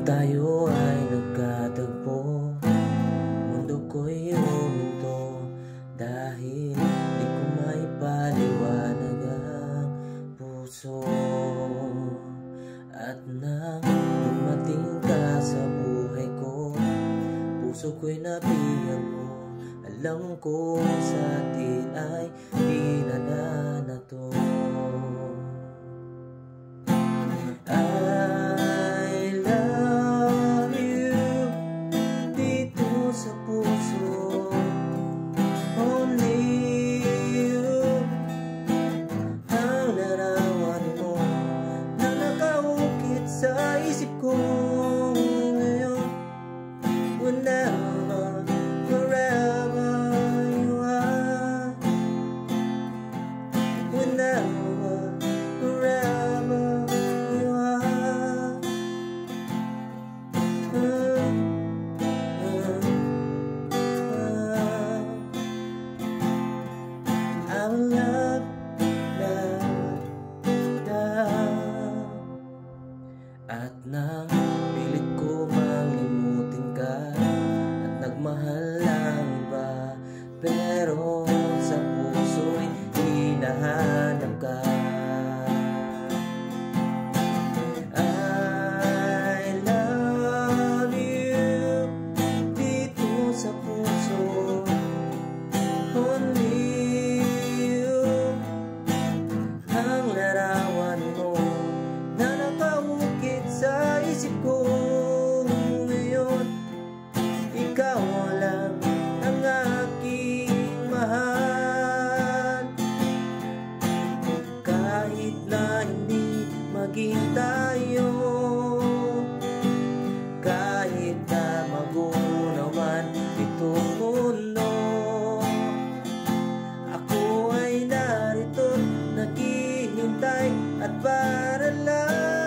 Nang tayo ay nagkatagpo, mundo ko'y huminto. Dahil di ko maipaliwanag ang puso. At nang dumating ka sa buhay ko, puso ko'y nabiyag mo. Alam ko sa atin ay di na nanato. I love you dito sa puso. Only you ang larawan mo na nakaukit sa isip ko ngayon. Whenever, wherever you are, whenever, wherever you are. I love, love, love. At nang pilit ko malimutin ka at nagmahal ng iba, pero sa puso'y hinahanap ka. I love you dito sa puso. Only you ang larawan mo na nakaukit sa isip ko ngayon. Ikaw lang ang aking mahal. Kahit na hindi maging tayo, kahit na magunaw man itong mundo, ako ay narito naghihintay at para lang